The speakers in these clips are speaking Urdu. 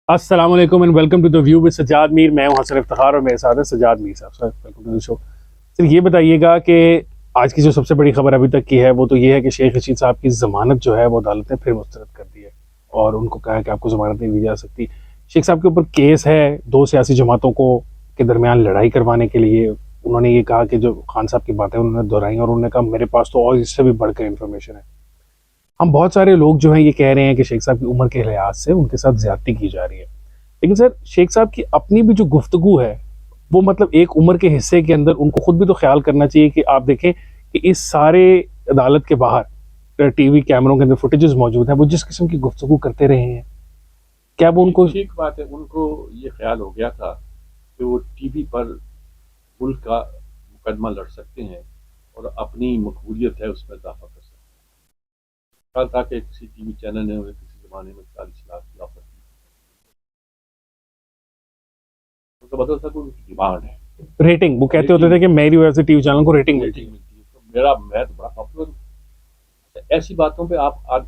السلام علیکم and welcome to the view with Sajjad Mir. میں ہوں حسن افتخار اور میرے ساتھ ہے سجاد میر صاحب. سر ویلکم ٹو دا شو. سر یہ بتائیے گا کہ آج کی جو سب سے بڑی خبر ابھی تک کی ہے وہ تو یہ ہے کہ شیخ رشید صاحب کی ضمانت جو ہے وہ عدالت نے پھر مسترد کر دی ہے اور ان کو کہا ہے کہ آپ کو ضمانت نہیں دی جا سکتی. شیخ صاحب کے اوپر کیس ہے دو سیاسی جماعتوں کو کے درمیان لڑائی کروانے کے لیے. انہوں نے یہ کہا کہ جو خان صاحب کی باتیں انہوں نے دہرائیں اور انہوں نے کہا میرے پاس تو اور اس سے بھی بڑھ کر انفارمیشن ہے. ہم بہت سارے لوگ جو ہیں یہ کہہ رہے ہیں کہ شیخ صاحب کی عمر کے لحاظ سے ان کے ساتھ زیادتی کی جا رہی ہے. لیکن سر شیخ صاحب کی اپنی بھی جو گفتگو ہے وہ مطلب ایک عمر کے حصے کے اندر ان کو خود بھی تو خیال کرنا چاہیے کہ آپ دیکھیں کہ اس سارے عدالت کے باہر ٹی وی کیمروں کے اندر فوٹیجز موجود ہیں. وہ جس قسم کی گفتگو کرتے رہے ہیں کیا وہ ان کو ٹھیک بات ہے. ان کو یہ خیال ہو گیا تھا کہ وہ ٹی وی پر ملک کا مقدمہ لڑ سکتے ہیں اور اپنی مقبولیت ہے اس میں اضافہ کر سکتے ہیں. خیال تھا کہ کسی ٹی وی چینل نے انہیں کسی زمانے میں 40 لاکھ کی آفر کی. ان کا مطلب تھا کہ ان کی ڈیمانڈ ہے ریٹنگ وہ کہتے ہوتے تھے کہ میری وجہ سے ٹی وی چینل کو ریٹنگ ملتی ریٹنگ ملتی ہے. تو میں تو بڑا پاپولر ہوں. ایسی باتوں پہ آپ آج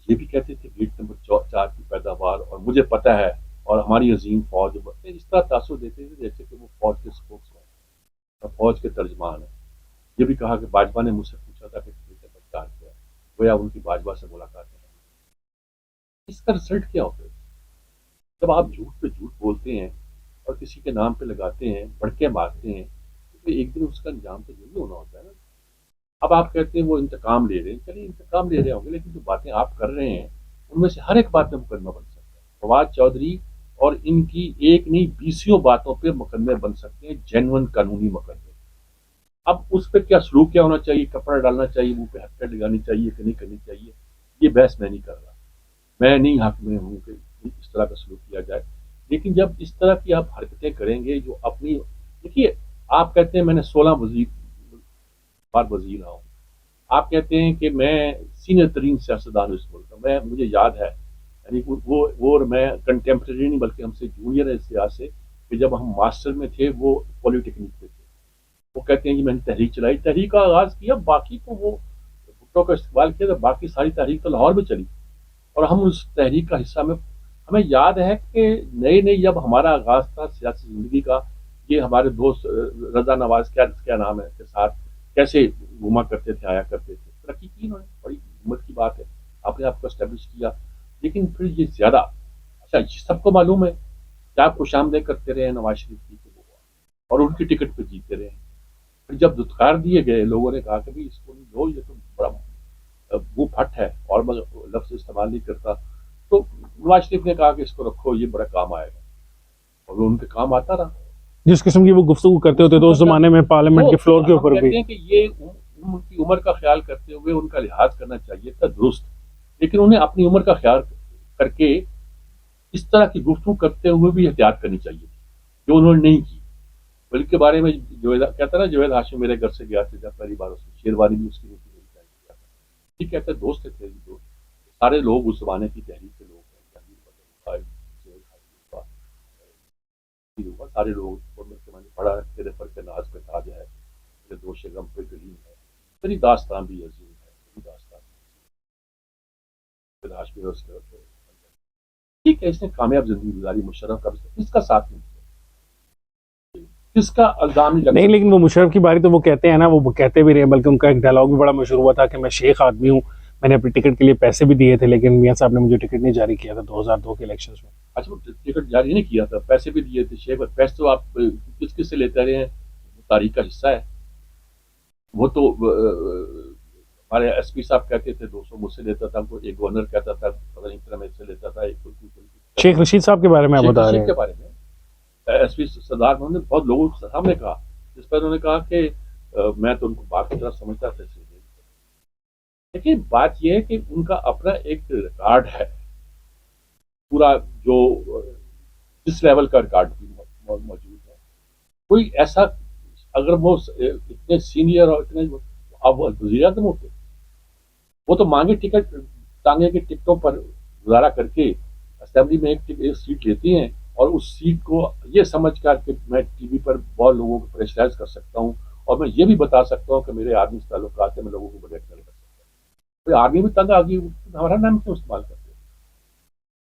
یہ بھی کہتے تھے گیٹ نمبر 4 کی پیداوار اور مجھے پتہ ہے اور ہماری عظیم فوج اس طرح تاثر دیتے تھے جیسے کہ وہ فوج کے سپوکس مین اور فوج کے ترجمان ہیں. یہ بھی کہا کہ باجوہ نے مجھ سے پوچھا تھا کہ ٹویٹر پر کیا کیا گویا ان کی باجوہ سے ملاقاتیں ہیں. اس کا رزلٹ کیا ہوتا ہے جب آپ جھوٹ پہ جھوٹ بولتے ہیں اور کسی کے نام پہ لگاتے ہیں بڑکے مارتے ہیں تو ایک دن اس کا انجام تو یہی ہونا ہوتا ہے نا. اب آپ کہتے ہیں وہ انتقام لے رہے ہیں, چلیے انتقام لے رہے ہوں گے لیکن جو باتیں آپ کر رہے ہیں ان میں سے ہر ایک بات پہ مقدمہ بن سکتا ہے. فواد چودھری اور ان کی ایک نہیں 20 باتوں پہ مقدمے بن سکتے ہیں, جینون قانونی مقدمے. اب اس پہ کیا سلوک کیا ہونا چاہیے, کپڑا ڈالنا چاہیے, منہ پہ ہتھیلی لگانی چاہیے کہ نہیں کرنی چاہیے, یہ بحث میں نہیں کر رہا. میں نہیں حق میں ہوں کہ اس طرح کا سلوک کیا جائے. لیکن جب اس طرح کی آپ حرکتیں کریں گے جو اپنی دیکھیے, آپ کہتے ہیں میں نے 16 بار وزیر رہا ہوں. آپ کہتے ہیں کہ میں سینئر ترین سیاستدان اس ملک کا, مجھے یاد ہے یعنی وہ میں کنٹمپریری نہیں بلکہ ہم سے جونیئر ہے اس لحاظ سے کہ جب ہم ماسٹر میں تھے وہ پولی ٹیکنیک پہ تھے. وہ کہتے ہیں کہ میں نے تحریک چلائی, تحریک کا آغاز کیا, باقی تو وہ بھٹو کا استقبال کیا تھا, باقی ساری تحریک تو لاہور میں چلی اور ہم اس تحریک کا حصہ میں. ہمیں یاد ہے کہ نئے جب ہمارا آغاز تھا سیاسی زندگی کا, یہ ہمارے دوست رضا نواز کیا نام ہے کے ساتھ کیسے گھوما کرتے تھے, آیا کرتے تھے. ترقی کی انہوں نے, بڑی ہمت کی بات ہے, آپ نے آپ کو اسٹیبلش کیا. لیکن پھر یہ زیادہ اچھا سب کو معلوم ہے کہ آپ خوش آمدید کرتے رہے نواز شریف کی اور ان کی ٹکٹ پہ جیتے رہے. پھر جب دھتکار دیے گئے لوگوں نے کہا کہ بھائی اس کو نہیں لو, یہ تو بڑا وہ پھٹ ہے اور میں لفظ استعمال نہیں کرتا, تو نواز شریف نے کہا کہ اس کو رکھو, یہ بڑا کام آئے گا, اور وہ ان کے کام آتا رہا. جس قسم کی وہ گفتگو کرتے ہوتے تو اس زمانے میں پارلیمنٹ کے فلور کے اوپر بھی کہتے ہیں کہ یہ ان کی عمر کا خیال کرتے ہوئے ان کا لحاظ کرنا چاہیے تھا درست, لیکن انہیں اپنی عمر کا خیال کر کے اس طرح کی گفتگو کرتے ہوئے بھی احتیاط کرنی چاہیے تھی جو انہوں نے نہیں کی. بلکہ بارے میں کہتا نا جوید ہاشم میرے گھر سے گیا تھا جب پہلی بار اس نے شیروانی بھی اس کی روٹی نہیں کیا تھا. ٹھیک کہتے دوست تھے دوست, سارے لوگ اس زمانے کی تحریک کے لوگ ہیں, سارے لوگ میں نے پڑھا تیرے پر کے ناز پہ تاج ہے, میرے دوش غم پہ گلیم ہے, میری داستان بھی عظیم ہے, میری داستان ٹھیک ہے. اس نے کامیاب زندگی گزاری, مشرف کا اس کا ساتھ نہیں, کس کا الزام نہیں. لیکن وہ مشرف کی باری تو وہ کہتے ہیں نا, وہ کہتے بھی رہے, بلکہ ان کا ایک ڈائلاگ بھی بڑا مشہور ہوا تھا کہ میں شیخ آدمی ہوں, میں نے اپنی ٹکٹ کے لیے پیسے بھی دیے تھے لیکن میاں صاحب نے مجھے ٹکٹ نہیں جاری کیا تھا 2002 کے الیکشنز میں. اچھا ٹکٹ جاری نہیں کیا تھا, پیسے بھی دیے تھے شیخ, پیسے تو آپ کس سے لیتے رہے ہیں, تاریخ کا حصہ ہے. وہ تو ہمارے ایس پی صاحب کہتے تھے 200 مجھ سے لیتا تھا, ایک گورنر کہتا تھا پتہ نہیں کتنا میرے سے لیتا تھا. ایک شیخ رشید صاحب کے بارے میں آپ بتا رہے ہیں, کے بارے میں ایس پی سردار نے بہت لوگوں کے سامنے کہا, جس پر انہوں نے کہا کہ میں تو ان کو بات کی طرح سمجھتا تھا. دیکھیے بات یہ ہے کہ ان کا اپنا ایک ریکارڈ ہے پورا, جو جس لیول کا ریکارڈ بھی موجود ہے. کوئی ایسا اگر وہ اتنے سینئر اور اتنے اب وزیر اعظم ہوتے, وہ تو مانگے ٹکٹ ٹانگے کے ٹکٹوں پر گزارا کر کے اسمبلی میں ایک سیٹ لیتی ہیں اور اس سیٹ کو یہ سمجھ کر کہ میں ٹی وی پر بہت لوگوں کو پریشرائز کر سکتا ہوں اور میں یہ بھی بتا سکتا ہوں کہ میرے آدمی سے تعلقات ہیں, میں لوگوں کو بغیر کر سکتا ہوں. کوئی آدمی بھی تنگ آگے ہمارا نام کیوں استعمال کرتے ہو,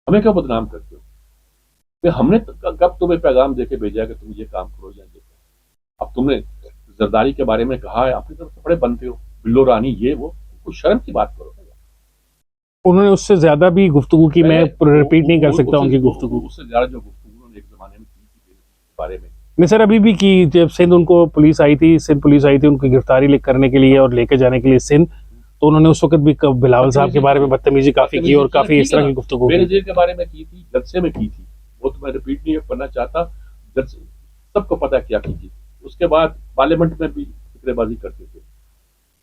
ہمیں کیوں بدنام کرتے ہو. کہ ہم نے کب تمہیں پیغام دے کے بھیجا کہ تم یہ کام کرو یا یہ کرو. اب تم نے زرداری کے بارے میں کہا ہے, اپنی طرف سے بڑے بنتے ہو, بلو رانی یہ وہ, کچھ شرم کی بات کرو. انہوں نے اس سے زیادہ بھی گفتگو کی, میں ریپیٹ نہیں کر سکتا ان کی گفتگو. اس سے زیادہ جو گفتگو انہوں نے ایک زمانے میں کی تھی کے بارے میں, نہیں سر ابھی بھی کی, جب سندھ ان کو پولیس آئی تھی, سندھ پولیس آئی تھی ان کی گرفتاری کرنے کے لیے اور لے کے جانے کے لیے سندھ, تو انہوں نے اس وقت بھی بلاول صاحب کے بارے میں بدتمیزی کافی کی اور کافی اس طرح کی گفتگو بے کی. نظیر کے بارے میں کی تھی, جلسے میں کی تھی, وہ تو میں ریپیٹ نہیں کرنا چاہتا, سب کو پتا کیا کی تھی. اس کے بعد پارلیمنٹ میں بھی فکرے بازی کرتے تھے.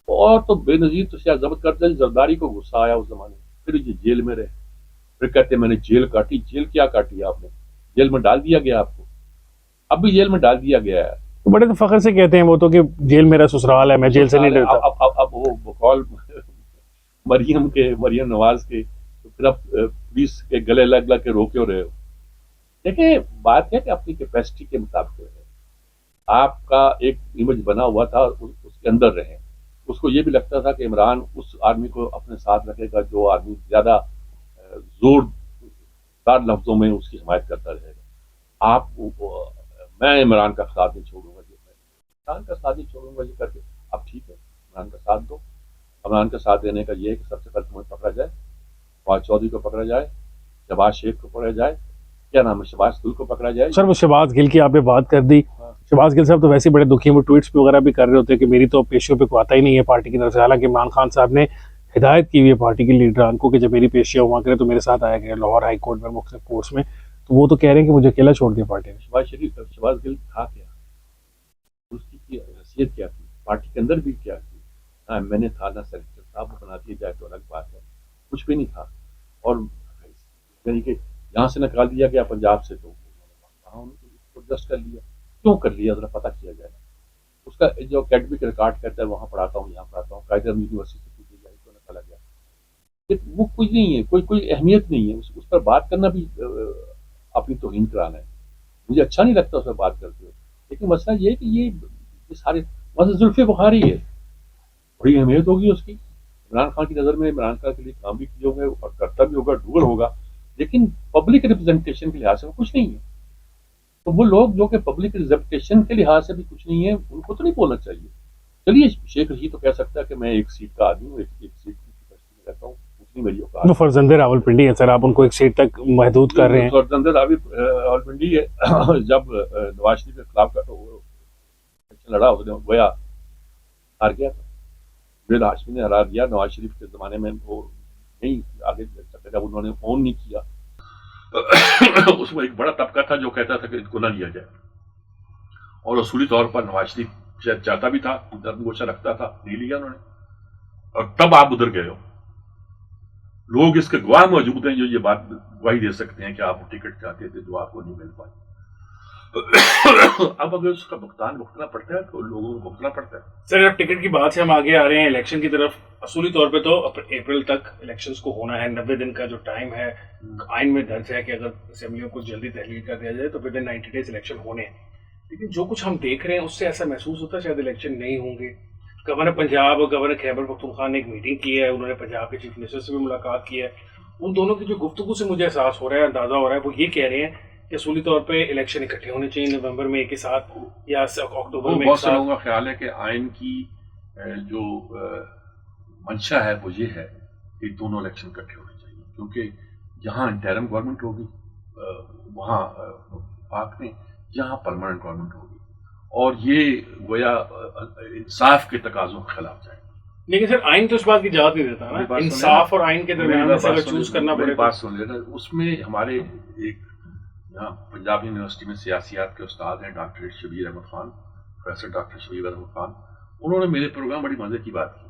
اور تو بے نظیر تو شاید ضبط کرتے, زرداری کو غصہ آیا اس زمانے میں, پھر یہ جیل میں رہے, پھر کہتے میں نے جیل کاٹی. جیل کیا کاٹی آپ نے؟ جیل میں ڈال دیا گیا آپ کو, اب بھی جیل میں ڈال دیا گیا ہے. بڑے تو فخر سے کہتے ہیں وہ تو کہ جیل میرا سسرال ہے, میں جیل سے نہیں ڈرتا. اب وہ بقول مریم نواز کے, تو پھر اب پولیس کے گلے لگ لگ کے رو کیوں رہے ہو؟ دیکھیں بات ہے کہ اپنی کیپیسٹی کے مطابق رہے, آپ کا ایک امیج بنا ہوا تھا, اس کے اندر رہیں. اس کو یہ بھی لگتا تھا کہ عمران اس آدمی کو اپنے ساتھ رکھے گا جو آدمی زیادہ زور دار لفظوں میں اس کی حمایت کرتا رہے گا. میں عمران کا ساتھ نہیں چھوڑوں گا, عمران کا ساتھ نہیں چھوڑوں گا یہ کر کے. اب ٹھیک ہے, عمران کا ساتھ دو. عمران کا ساتھ دینے کا یہ ہے کہ سب سے پہلے تمہیں پکڑا جائے, فواد چودھری کو پکڑا جائے, شہباز شیخ کو پکڑا جائے, کیا نام ہے, شہباز گل کو پکڑا جائے. سر وہ شہباز گل کی آپ نے بات کر دی, شہباز گل صاحب تو ویسے بڑے دکھی ہیں, وہ ٹویٹس وغیرہ بھی کر رہے ہوتے ہیں کہ میری تو پیشیوں پہ کوئی آتا ہی نہیں ہے پارٹی کی طرف سے. حالانکہ عمران خان صاحب نے ہدایت کی ہوئی ہے پارٹی کے لیڈران کو کہ جب میری پیشیاں ہوا کرے تو میرے ساتھ آیا گیا لاہور ہائی کورٹ میں مختلف کورٹس میں, تو وہ تو کہہ رہے ہیں کہ مجھے اکیلا چھوڑ دیا پارٹی نے. شہباز گل تھا کیا, اس کی حیثیت کیا تھی پارٹی کے اندر بھی, کیا تھی؟ نہ میں نے تھا, نہ سیکٹر صاحب بنا دیا جائے تو الگ بات ہے, کچھ بھی نہیں تھا. اور یعنی کہ یہاں سے نکال دیا گیا پنجاب سے, تو وہاں ایڈجسٹ کر لیا. کیوں کر لیا ذرا پتہ کیا جائے. اس کا جو اکیڈمک ریکارڈ کرتا ہے, وہاں پڑھاتا ہوں یہاں پڑھاتا ہوں, قائد اعظم یونیورسٹی سے پوچھی جائے تو نکالا گیا. وہ کچھ نہیں ہے, کوئی اہمیت نہیں ہے. اس پر بات کرنا بھی اپنی توہین کرانا ہے. مجھے اچھا نہیں لگتا اس پر بات کرتے ہوئے. لیکن مسئلہ یہ ہے کہ یہ سارے مسئلہ زلفِ بخاری ہے, بڑی اہمیت ہوگی اس کی. عمران خان کی نظر میں عمران خان کے لیے کام بھی کیے ہوگا اور کرتا بھی ہوگا, ڈوگر ہوگا, لیکن پبلک ریپرزنٹیشن کے لحاظ سے وہ کچھ نہیں ہے. تو وہ لوگ جو کہ پبلک ریپرزنٹیشن کے لحاظ سے بھی کچھ نہیں ہے, ان کو تو نہیں بولنا چاہیے. چلیے شیخ رشید تو کہہ سکتا ہے کہ میں ایک سیٹ کا آدمی ہوں, ایک سیٹ کی کیپیسٹی میں رہتا ہوں, اتنی میری اوقات. وہ فرزند راولپنڈی ہے سر, آپ ان کو ایک سیٹ تک محدود کر رہے ہیں. فرزند راولپنڈی ہے. جب نواز شریف کے خلاف لڑا گیا, ہار گیا تھا. بل ہاشمی نے ہرا دیا. نواز شریف کے زمانے میں وہ نہیں آگے چل سکا, انہوں نے فون نہیں کیا. اس میں ایک بڑا طبقہ تھا جو کہتا تھا کہ ان کو نہ لیا جائے, اور اصولی طور پر نواز شریف چاہتا بھی تھا, گوشہ رکھتا تھا, نہیں لیا انہوں نے. اور تب آپ ادھر گئے ہو. لوگ اس کے گواہ موجود ہیں جو یہ بات گواہی دے سکتے ہیں کہ آپ ٹکٹ چاہتے تھے جو آپ کو نہیں مل پائی. اب اگر اس کا بھگتان بھگتنا پڑتا ہے تو لوگوں کو بھگتنا پڑتا ہے. سر اب ٹکٹ کی بات سے ہم آگے آ رہے ہیں الیکشن کی طرف. اصولی طور پہ تو اپریل تک الیکشنز کو ہونا ہے, 90 دن کا جو ٹائم ہے آئین میں درج ہے کہ اگر اسمبلیوں کو جلدی تحلیل کر دیا جائے تو ود ان 90 ڈیز الیکشن ہونے ہیں. لیکن جو کچھ ہم دیکھ رہے ہیں اس سے ایسا محسوس ہوتا ہے شاید الیکشن نہیں ہوں گے. گورنر پنجاب اور گورنر خیبر پختونخوا نے ایک میٹنگ کی ہے, انہوں نے پنجاب کے چیف منسٹر سے بھی ملاقات کی ہے. ان دونوں کی جو گفتگو سے مجھے احساس ہو رہا ہے, اندازہ ہو رہا ہے, وہ یہ کہہ رہے ہیں کہ اصولی طور پہ الیکشن اکٹھے ہونے چاہیے نومبر میں ایک کے ساتھ یا اکتوبر میں. بہت سے لوگوں کا خیال ہے کہ آئین کی جو منشا ہے وہ یہ ہے کہ دونوں الیکشن اکٹھے ہونے چاہیے, کیونکہ جہاں انٹرم گورنمنٹ ہوگی وہاں پاک میں, جہاں پرماننٹ گورنمنٹ ہوگی, اور یہ گویا انصاف کے تقاضوں کے خلاف جائے. لیکن سر آئین تو اس بات کی اجازت نہیں دیتا نا, انصاف اور آئین کے درمیان سے اگر چوز کرنا پڑے. بات سن لینا, اس میں ہمارے ایک یہاں پنجاب یونیورسٹی میں سیاسیات کے استاد ہیں doctor Shabbir Ahmed Khan, professor doctor Shabbir Ahmed Khan. انہوں نے میرے پروگرام بڑی مزے کی بات کی.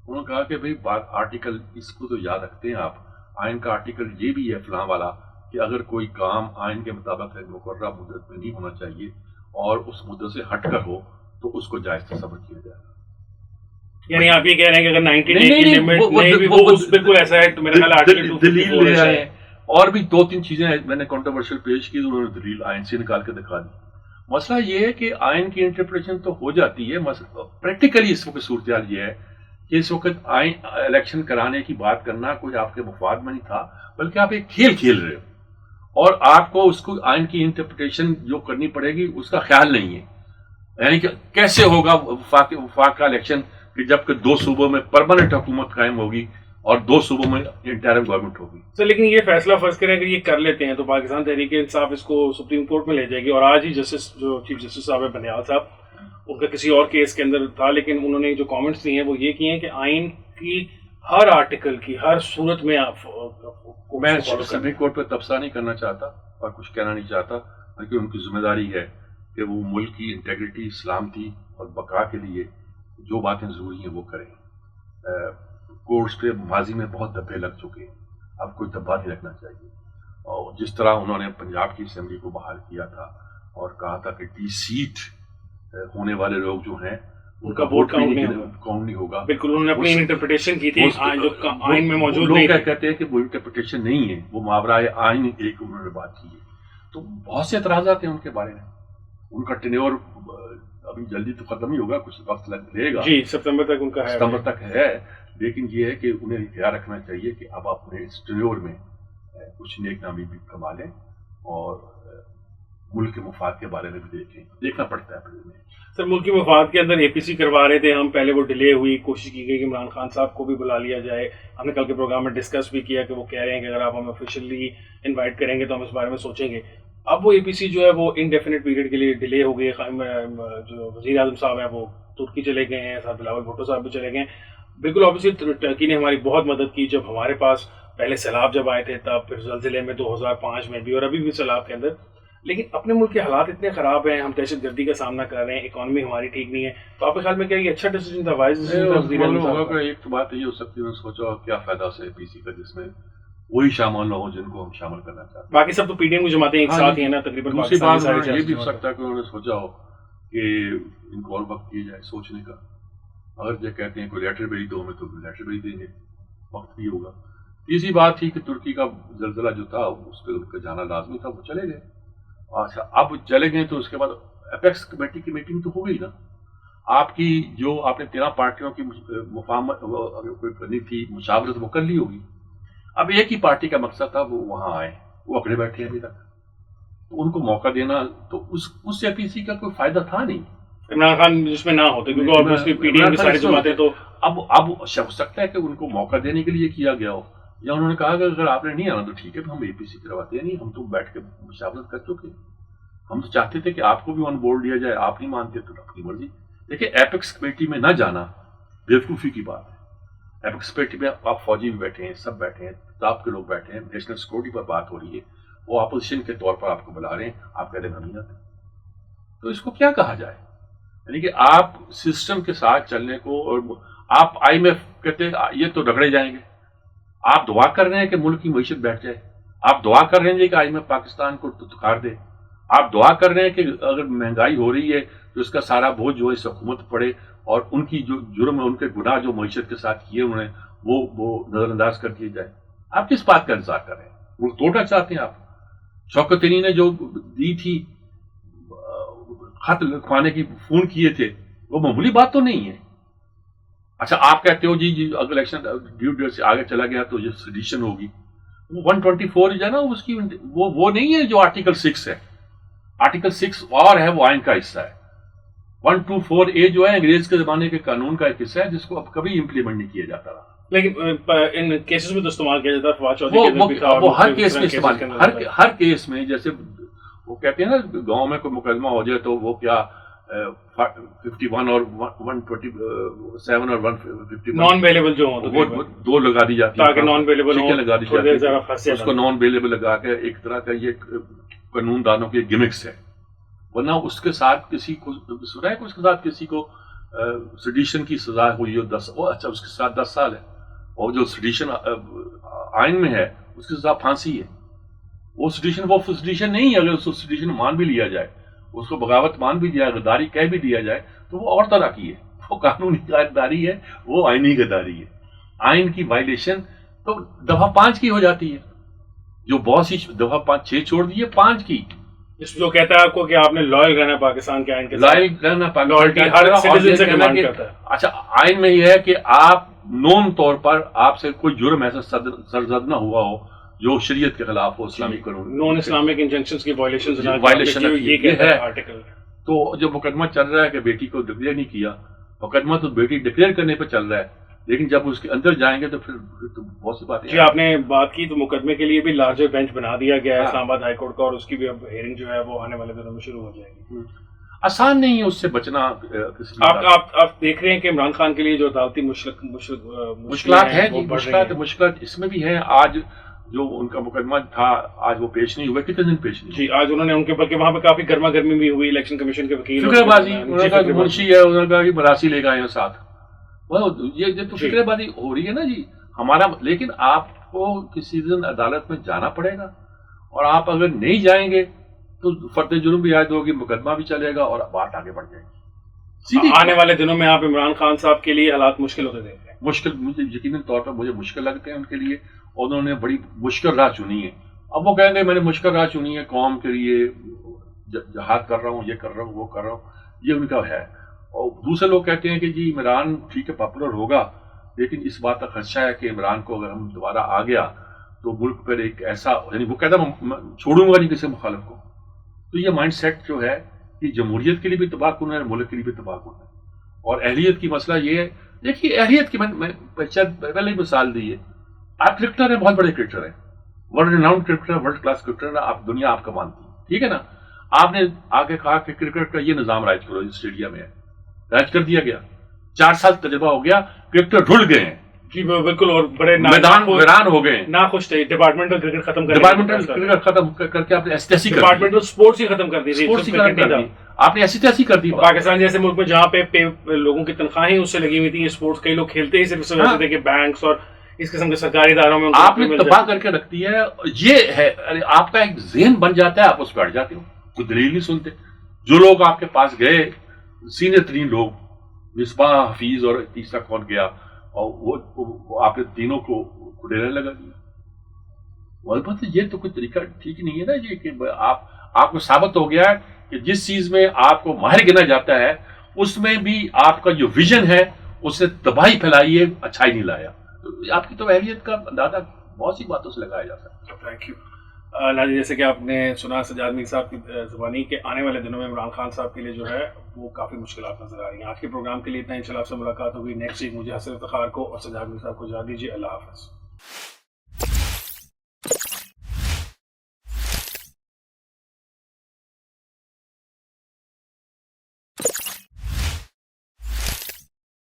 انہوں نے کہا کہ بھائی بات آرٹیکل اس کو تو یاد رکھتے ہیں آپ, آئین کا آرٹیکل یہ بھی ہے فلاں والا کہ اگر کوئی کام آئین کے مطابق مقررہ مدت میں نہیں ہونا چاہیے اور اس مدت سے ہٹ کر ہو تو اس کو جائز تصور کیا جائے. یعنی آپ یہ کہہ رہے ہیں کہ اگر 90 ڈے کی لمٹ نہیں بھی وہ بالکل ایسا ہے تو میرا خیال آرٹیکل دلیل لے آئے. اور بھی 2-3 چیزیں میں نے کنٹروورشل پیش کی, انہوں نے دلیل آئین سے نکال کے دکھا دی. مسئلہ یہ ہے کہ آئین کی انٹرپریٹیشن تو ہو جاتی ہے, پریکٹیکلی اس وقت صورتحال یہ ہے کہ اس وقت آئین الیکشن کرانے کی بات کرنا کوئی آپ کے مفاد میں نہیں تھا, بلکہ آپ ایک کھیل کھیل رہے ہو. اور آپ کو اس کو آئین کی انٹرپریٹیشن جو کرنی پڑے گی اس کا خیال نہیں ہے. یعنی کہ کیسے ہوگا وفاق کا الیکشن کہ جبکہ 2 صوبوں میں پرماننٹ حکومت قائم ہوگی اور 2 صوبوں میں انٹرم گورنمنٹ ہوگی. سر لیکن یہ فیصلہ فرض کریں اگر یہ کر لیتے ہیں تو پاکستان تحریک انصاف اس کو سپریم کورٹ میں لے جائے گی, اور آج ہی جسٹس جو چیف جسٹس صاحب ہے بندیال صاحب, ان کا کسی اور کیس کے اندر تھا لیکن انہوں نے جو کامنٹس دیے ہیں وہ یہ کیے ہیں کہ آئین کی ہر آرٹیکل کی ہر صورت میں میں سپریم کورٹ پہ تبصرہ نہیں کرنا چاہتا اور کچھ کہنا نہیں چاہتا, بلکہ ان کی ذمہ داری ہے کہ وہ ملک کی انٹیگریٹی, سلامتی اور بقا کے لیے جو باتیں ضروری ہیں وہ کریں. کورٹس پہ ماضی میں بہت دبے لگ چکے ہیں, اب کوئی دبا نہیں رکھنا چاہیے. اور جس طرح انہوں نے پنجاب کی اسمبلی کو بحال کیا تھا اور کہا تھا کہ ڈی سیٹ ہونے والے لوگ جو ہیں ان کا ووٹ کاؤنٹ نہیں ہوگا, بالکل انہوں نے اپنی انٹرپریٹیشن کی تھی جو آئین میں موجود لوگ نہیں کیا کہتے ہیں کہ وہ انٹرپریٹیشن نہیں ہے, وہ ماورائے آئین ایک انہوں نے بات کی ہے. تو بہت سے اعتراضات ہیں ان کے بارے میں. ان کا ٹینیور ابھی جلدی تو ختم ہی ہوگا, کچھ وقت لگے گا, جی ستمبر تک ان کا ہے, ستمبر تک ہے. لیکن یہ ہے کہ انہیں خیال رکھنا چاہیے کہ اب اپنے اس ٹینیور میں کچھ نیک نامی بھی کما لیں اور ملک کے مفاد کے بارے میں بھی دیکھنا پڑتا ہے. سر ملک کے مفاد کے اندر اے پی سی کروا رہے تھے ہم, پہلے وہ ڈیلے ہوئی, کوشش کی گئی کہ عمران خان صاحب کو بھی بلا لیا جائے. ہم نے کل کے پروگرام میں ڈسکس بھی کیا کہ وہ کہہ رہے ہیں کہ اگر آپ ہمیں آفیشیلی انوائٹ کریں گے تو ہم اس بارے میں سوچیں گے. اب وہ اے پی سی جو ہے وہ انڈیفینٹ پیریڈ کے لیے ڈیلے ہو گئی. جو وزیر اعظم صاحب ہیں وہ ترکی چلے گئے ہیں, ساتھ بلاول بھٹو صاحب بھی چلے گئے ہیں. بالکل آبویسلی ٹرکی نے ہماری بہت مدد کی جب ہمارے پاس پہلے سیلاب جب آئے تھے تب, پھر زلزلے میں 2005 میں بھی, اور ابھی بھی سیلاب کے اندر. لیکن اپنے ملک کے حالات اتنے خراب ہیں, ہم دہشت گردی کا سامنا کر رہے ہیں, اکانومی ہماری ٹھیک نہیں ہے, تو آپ کے خیال میں کیا یہ اچھا ڈیسیجن تھا, وائز ڈیسیجن تھا؟ ایک تو بات یہ ہو سکتی ہے, سوچو کیا فائدہ سے پی سی کا جس میں وہی شامل نہ ہو جن کو ہم شامل کرنا چاہتے ہیں. باقی سب تو پی ڈی ایم کی جماعتیں ایک ساتھ ہی ہیں نا تقریباً. دوسری بات یہ بھی ہو سکتا ہے کہ انہوں نے سوچا ہو کہ ان کو اور وقت دیا جائے سوچنے کا. اگر یہ کہتے ہیں کوئی لیٹر بھیج دو ہمیں تو لیٹر بھیج دیں گے, وقت بھی ہوگا. تیسری بات تھی کہ ترکی کا زلزلہ جو تھا اس پہ ان کا جانا لازمی تھا, وہ چلے گئے. اچھا اب چلے گئے تو اس کے بعد اپیکس کمیٹی کی میٹنگ تو ہو گئی نا. آپ کی جو آپ نے 13 پارٹیوں کی مفاہمت کوئی کرنی تھی, مشاورت وہ کر لی ہوگی. اب ایک ہی پارٹی کا مقصد تھا وہ وہاں آئے, وہ اکڑے بیٹھے ابھی تک, تو ان کو موقع دینا تو اس سے پی سی کا کوئی فائدہ تھا نہیں. عمران خان جس میں نہ ہوتے کیونکہ پی ڈی ایم کی ساری جماعتیں تو اب ہو سکتا ہے کہ ان کو موقع دینے کے لیے کیا گیا ہو, یا انہوں نے کہا کہ اگر آپ نے نہیں آنا تو ٹھیک ہے, ہم اے پی سی کرواتے ہیں, نہیں ہم تو بیٹھ کے مشاورت کر چکے ہیں, ہم تو چاہتے تھے کہ آپ کو بھی آن بورڈ لیا جائے, آپ نہیں مانتے تو اپنی مرضی. دیکھیں ایپیکس کمیٹی میں نہ جانا بیوقوفی کی بات ہے. ایپیکس کمیٹی میں آپ فوجی بھی بیٹھے ہیں, سب بیٹھے ہیں, آپ کے لوگ بیٹھے ہیں, نیشنل سیکورٹی پر بات ہو رہی ہے, وہ اپوزیشن کے طور پر آپ کو بلا رہے ہیں, آپ کہہ رہے ہیں ہم نہیں آتے. تو اس کو کیا کہا جائے؟ یعنی کہ آپ سسٹم کے ساتھ چلنے کو, اور آپ آئی ایم ایف کہتے ہیں یہ تو رگڑے جائیں گے, آپ دعا کر رہے ہیں کہ ملک کی معیشت بیٹھ جائے, آپ دعا کر رہے ہیں کہ آئی ایم ایف پاکستان کو دکار دے, آپ دعا کر رہے ہیں کہ اگر مہنگائی ہو رہی ہے تو اس کا سارا بوجھ جو ہے اس حکومت پڑے, اور ان کی جو جرم ہے, ان کے گناہ جو معیشت کے ساتھ کیے انہوں نے وہ نظر انداز کر دیے جائے. آپ کس بات کا انتظار کر رہے ہیں؟ وہ توڑنا چاہتے ہیں آپ. شوکت علی نے جو دی تھی خط لکھوانے کی فون کیے تھے, وہ معمولی بات تو نہیں ہے. اچھا آپ کہتے ہو جی اگر الیکشن ڈیو ڈیٹ سے آگے چلا گیا تو یہ سیڈیشن ہوگی. وہ 124 جو ہے نا اس کی وہ نہیں ہے جو آرٹیکل 6 ہے. آرٹیکل 6 اور ہے, وہ آئین کا حصہ ہے. 124A جو ہے انگریز کے زمانے کے قانون کا ایک حصہ ہے جس کو اب کبھی امپلیمنٹ نہیں کیا جاتا رہا. لیکن ان کیسز میں تو استعمال کیا جاتا ہے. فواد چودھری وہ ہر کیس میں استعمال, ہر کیس میں. جیسے وہ کہتے ہیں نا گاؤں میں کوئی مقدمہ ہو جائے تو وہ کیا 51 اور 127 اور 151 نان اویلیبل جو ہوں وہ 2 لگا دی جاتی ہے تاکہ نان اویلیبل ہو, لگا دی جاتی ہے. اس کو نان اویلیبل لگا کے ایک طرح کا یہ قانون دانوں کی گمکس ہے. ورنہ اس کے ساتھ کسی کو سنا ہے کہ اس کے ساتھ کسی کو سیڈیشن کی سزا ہوئی ہو 10, اچھا اس کے ساتھ 10 سال ہے, اور جو سیڈیشن آئین میں ہے اس کی سزا پھانسی ہے. وہ سیڈیشن نہیں ہے. اگر اس کو سیڈیشن مان بھی لیا جائے, اس کو بغاوت مان بھی دیا, غداری کہہ بھی دیا جائے, تو وہ اور طرح کی ہے. وہ قانونی غداری ہے, وہ آئینی غداری ہے. آئین کی وائلیشن تو دفعہ 5 کی ہو جاتی ہے, جو بہت سی دفعہ 6 چھوڑ دی ہے, 5 کی. اس جو کہتا ہے آپ کو کہ آپ نے لائل رہنا پاکستان کے آئین کے ساتھ, لائل رہنا پاکستان ہر سٹیزن سے ڈیمانڈ کرتا ہے. اچھا آئین میں یہ ہے کہ آپ نون طور پر آپ سے کوئی جرم ایسا سرزد نہ ہوا ہو جو شریعت کے خلاف ہو، اسلامی قانون نان اسلامک انجنکشنز کی وائلیشنز وائلیشن یہ کہتا ہے آرٹیکل. تو جو مقدمہ چل رہا ہے کہ بیٹی کو ڈکلیئر نہیں کیا، مقدمہ تو بیٹی ڈکلیئر کرنے پہ چل رہا ہے، لیکن جب اس کے اندر جائیں گے تو پھر تو بہت سی باتیں. جی آپ نے بات کی تو مقدمے کے لیے بھی لارجر بینچ بنا دیا گیا ہے اسلام آباد ہائی کورٹ کا، اور اس کی بھی اب ہیئرنگ جو ہے وہ آنے والے دنوں میں شروع ہو جائے گی. آسان نہیں ہے اس سے بچنا. آپ دیکھ رہے ہیں کہ عمران خان کے لیے جو عدالتی مشکلات ہیں جی، مشکلات اس میں بھی ہیں. آج جو ان کا مقدمہ تھا آج وہ پیش نہیں ہوئے، کتنے دن پیش نہیں ہوئے؟ جی آج انہوں نے ان کے بلکہ وہاں پہ کافی گرما گرمی بھی ہوئی، الیکشن کمیشن کے وکیل فکر بازی، انہوں نے کہا کہ منشی ہے، انہوں نے کہا کہ مراسی لے گئے ہیں ساتھ. یہ تو فکر بازی ہو رہی ہے نا جی ہمارا. لیکن آپ کو کسی دن عدالت میں جانا پڑے گا، اور آپ اگر نہیں جائیں گے تو فرد جرم بھی عائد ہوگی، مقدمہ بھی چلے گا اور بات آگے بڑھ جائے گی. آنے والے دنوں میں آپ عمران خان صاحب کے لیے حالات مشکل ہوتے دیکھ رہے ہیں. مشکل مجھے یقیناً طور پر مجھے مشکل لگتے ہیں ان کے لیے، اور انہوں نے بڑی مشکل راہ چنی ہے. اب وہ کہیں گے میں نے مشکل راہ چنی ہے، قوم کے لیے جہاد کر رہا ہوں، یہ کر رہا ہوں، وہ کر رہا ہوں، یہ ان کا ہے. اور دوسرے لوگ کہتے ہیں کہ جی عمران ٹھیک ہے پاپولر ہوگا، لیکن اس بات کا خدشہ ہے کہ عمران کو اگر ہم دوبارہ آ گیا تو ملک پر ایک ایسا، یعنی وہ کہتا ہے چھوڑوں گا نہیں کسی مخالف کو. تو یہ مائنڈ سیٹ جو ہے یہ جمہوریت کے لیے بھی تباہ کن ہے، ملک کے لیے بھی تباہ کن ہے. اور اہلیت کی مسئلہ یہ ہے، دیکھیے اہلیت کی میں پہلے ہی مثال دی ہے. آپ کرکٹر ہیں، بہت بڑے کرکٹر ہیں، world renowned cricketer, world class cricketer, آپ دنیا آپ کا مانتی ہے، ٹھیک ہے نا. آپ نے آگے کہا کہ کرکٹ کا یہ نظام رائج کرو، اسٹیڈیم میں رائج کر دیا گیا، 4 سال تجربہ ہو گیا، کرکٹر رل گئے ہیں جی بالکل، اور بڑے میدان ویران ہو گئے ہیں. ناخوش تھے، ڈپارٹمنٹل کرکٹ ختم کر ڈپارٹمنٹل کرکٹ ختم کر کے آپ نے ایسی تیسی کر دی، ڈپارٹمنٹل اسپورٹس ہی ختم کر دی، اسپورٹس ہی ختم کر دی، آپ نے ایسی تیسی کر دی. پاکستان جیسے ملک میں جہاں پہ لوگوں کی تنخواہیں اس سے لگی ہوئی تھی، اسپورٹس کئی لوگ کھیلتے ہی صرف اس وجہ سے تھے کہ بینکس اور اس قسم کے سرکاری اداروں میں آپ نے تباہ کر کے رکھ دیا ہے. یہ ہے آپ کا ایک ذہن بن جاتا ہے، آپ اس پہ اڑ جاتے ہو، کوئی دلیل نہیں سنتے. جو لوگ آپ کے پاس گئے سینئر ترین لوگ، مصباح، حفیظ اور تیسرا کون گیا، اور وہ آپ نے تینوں کو ڈیرے لگا دیا. البتہ یہ تو کوئی طریقہ ٹھیک نہیں ہے نا جی، کہ آپ کو ثابت ہو گیا ہے کہ جس چیز میں آپ کو ماہر گنا جاتا ہے اس میں بھی آپ کا جو ویژن ہے اس نے تباہی پھیلائی ہے، اچھائی نہیں لایا. تو آپ کی تو اہلیت کا اندازہ بہت سی باتوں سے لگایا جا سکتا ہے. Thank you. ناظرین جیسے کہ آپ نے سنا سجاد میر صاحب کی زبانی کہ آنے والے دنوں میں عمران خان صاحب کے لیے جو ہے وہ کافی مشکلات نظر آ رہی ہیں. آج کے پروگرام کے لیے اتنا، انشاءاللہ آپ سے ملاقات ہوگی نیکسٹ ویک. مجھے حسن افتخار کو اور سجاد میر صاحب کو اجازت دیجیے. اللہ حافظ.